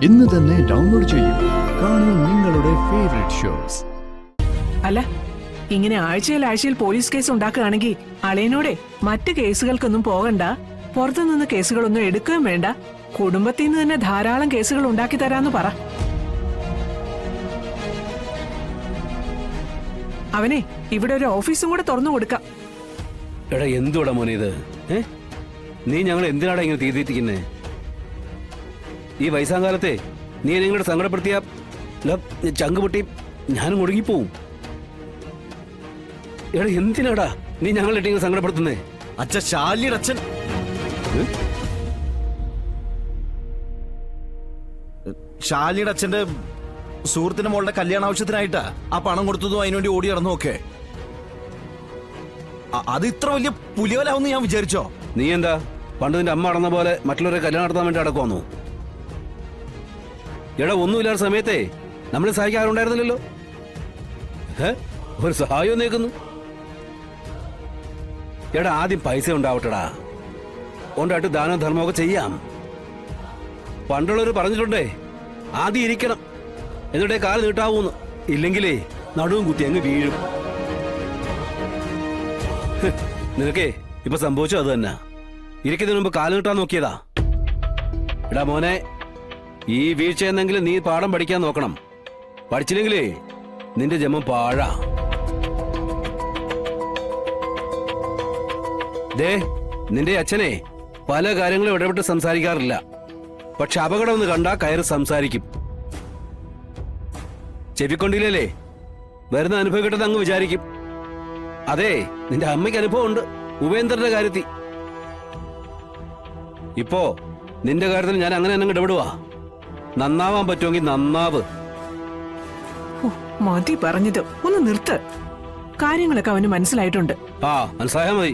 ഇന്ന് തന്നെ ഡൗൺലോഡ് ചെയ്യൂ. കാണൂ നിങ്ങളുടെ ഫേവറേറ്റ് ഷോസ്. അല്ല, ഇങ്ങനെ ആഴ്ചയിൽ പോലീസ് കേസ് ഉണ്ടാക്കുകയാണെങ്കിൽ അളിയനോടെ മറ്റ് കേസുകൾക്കൊന്നും പോകണ്ട, പുറത്തുനിന്ന് കേസുകളൊന്നും എടുക്കുകയും വേണ്ട, കുടുംബത്തിൽ നിന്ന് തന്നെ ധാരാളം കേസുകൾ ഉണ്ടാക്കി തരാന്ന് പറ. അവനെ ഇവിടെ ഒരു ഓഫീസും കൂടെ തുറന്നു കൊടുക്കാം. എടാ എന്തുവാടാ മോനെ ഇത്? നീ ഞങ്ങൾ എന്തിനാടാ ഇങ്ങനെ തീർത്തിരിക്കുന്നേ? ഈ വയസ്സാങ്കാലത്തെ നീ എന്നെ ഇങ്ങോട്ട് സങ്കടപ്പെടുത്തിയ ചങ്ക് പൊട്ടി ഞാനും ഒടുങ്ങിപ്പോവും. എടാ എന്തിനാടാ നീ ഞങ്ങളിട്ട് ഇങ്ങനെ സങ്കടപ്പെടുത്തുന്നേ? അച്ഛൻ ശാലിയുടെ അച്ഛൻ ശാലിയുടെ അച്ഛന്റെ സുഹൃത്തിന്റെ മോളുടെ കല്യാണ ആവശ്യത്തിനായിട്ടാ ആ പണം കൊടുത്തതും അതിനുവേണ്ടി ഓടി നടന്നു നോക്കെ. അത് ഇത്ര വലിയ പുലിയോലാവുന്ന് ഞാൻ വിചാരിച്ചോ? നീ എന്താ പണ്ട് നിന്റെ അമ്മ നടന്ന പോലെ മറ്റുള്ളവരെ കല്യാണം നടത്താൻ വേണ്ടി അടക്കുവന്നു? എടാ ഒന്നുമില്ലാത്ത സമയത്തെ നമ്മളെ സഹായിക്കാറുണ്ടായിരുന്നില്ലല്ലോ. ഒരു സഹായം നേക്കുന്നു. എടാ ആദ്യം പൈസ ഉണ്ടാവട്ടെടാ, ഉണ്ടായിട്ട് ദാനവും ധർമ്മമൊക്കെ ചെയ്യാം. പണ്ടുള്ളവർ പറഞ്ഞിട്ടുണ്ടേ, ആദ്യം ഇരിക്കണം എന്നിട്ടേ കാല് നീട്ടാവൂന്ന്, ഇല്ലെങ്കിലേ നടുവും കുത്തി അങ്ങ് വീഴും. നിനക്കേ ഇപ്പൊ സംഭവിച്ചോ അത് തന്നെ. ഇരിക്കുന്നതിന് മുമ്പ് കാല് നീട്ടാൻ നോക്കിയതാ. എടാ മോനെ, ഈ വീഴ്ച എന്നെങ്കിലും നീ പാഠം പഠിക്കാൻ നോക്കണം. പഠിച്ചില്ലെങ്കിലേ നിന്റെ ജന്മം പാഴാ. ദേ, നിന്റെ അച്ഛനെ പല കാര്യങ്ങളും ഇടപെട്ട് സംസാരിക്കാറില്ല, പക്ഷെ അപകടം ഒന്ന് കണ്ടാ കയറി സംസാരിക്കും. ചെവിക്കൊണ്ടില്ലേ വരുന്ന അനുഭവം കിട്ടുന്ന അങ്ങ് വിചാരിക്കും. അതെ, നിന്റെ അമ്മയ്ക്ക് അനുഭവം ഉണ്ട് ഉപേന്ദ്രന്റെ കാര്യത്തിൽ. ഇപ്പോ നിന്റെ കാര്യത്തിൽ ഞാൻ അങ്ങനെ തന്നെ ഇടപെടുവാ. നന്നാവാൻ പറ്റുമെങ്കിൽ നന്നാവ്. മതി പറഞ്ഞത്, ഒന്ന് നിർത്ത്. കാര്യങ്ങളൊക്കെ അവന് മനസ്സിലായിട്ടുണ്ട്. ആ, മനസ്സിലായാ മതി.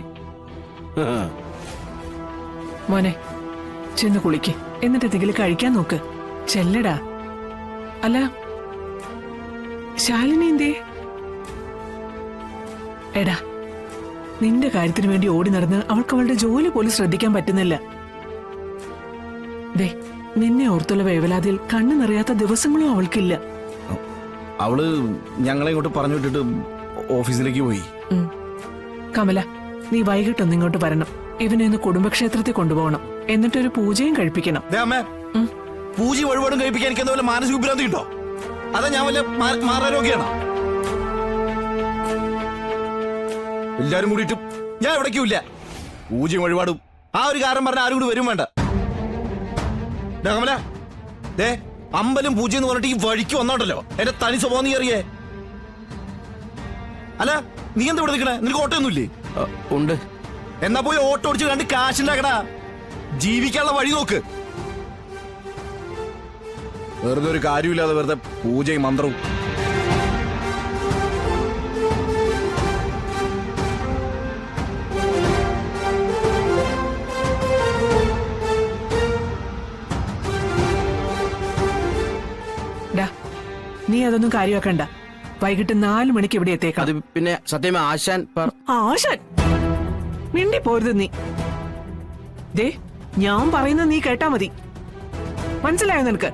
മോനെ, ചെന്ന് കുളിക്ക്, എന്നിട്ട് എന്തെങ്കിലും കഴിക്കാൻ നോക്ക്. ചെല്ലടാ. അല്ല, ശാലിനി എന്തേ? എടാ, നിന്റെ കാര്യത്തിന് വേണ്ടി ഓടി നടന്ന് അവൾക്ക് അവളുടെ ജോലി പോലും ശ്രദ്ധിക്കാൻ പറ്റുന്നില്ല. ദേ, നിന്നെ ഓർത്തുള്ള വേവലാതിയിൽ കണ്ണു നിറയാത്ത ദിവസങ്ങളും അവൾക്കില്ല. അവള് ഞങ്ങളെ ഇങ്ങോട്ട് പറഞ്ഞു വിട്ടിട്ട് ഓഫീസിലേക്ക് പോയി. കമല, നീ വൈകിട്ടൊന്ന് ഇങ്ങോട്ട് വരണം. ഇവനെ ഒന്ന് കുടുംബക്ഷേത്രത്തിൽ കൊണ്ടുപോകണം, എന്നിട്ടൊരു പൂജയും കഴിപ്പിക്കണം. പൂജ വഴിപാടും കഴിപ്പിക്കാൻ എനിക്ക് എന്താ മാനസിക വിഭ്രാന്തി കിട്ടോ? അതാ ഞാൻ വല്ല മാറാരോഗ്യാണ്. എല്ലാരും കൂടിയിട്ട് ഞാൻ എവിടേക്കുമില്ല. പൂജയും വഴിപാടും ആ ഒരു കാരണം പറഞ്ഞ ആരും കൂടി വരും വേണ്ട. കമല, ദേ, അമ്പലം പൂജ എന്ന് പറഞ്ഞിട്ട് ഈ വഴിക്ക് വന്നോണ്ടല്ലോ എന്റെ തനി സ്വഭാവം നീ അറിയേ. അല്ല, നീ എന്താ ഇവിടെ നിൽക്കണേ? നിനക്ക് ഓട്ടമൊന്നുമില്ലേ? ഉണ്ട്. എന്നാ പോയി ഓട്ടോ ഓടിച്ച് കണ്ട് കാശുണ്ടാക്കടാ. ജീവിക്കാനുള്ള വഴി നോക്ക്. വെറുതെ ഒരു കാര്യമില്ലാതെ വെറുതെ പൂജയും മന്ത്രവും. നീ അതൊന്നും കാര്യമാക്കണ്ട. വൈകിട്ട് 4 മണിക്ക് ഇവിടെ എത്തേക്കാം. അത് പിന്നെ സത്യം ആശാൻ ആശാൻ മിണ്ടി പോരുത് നീ. ദേ, ഞാൻ പറയുന്നത് നീ കേട്ടാ മതി. മനസ്സിലായോ നിനക്ക്?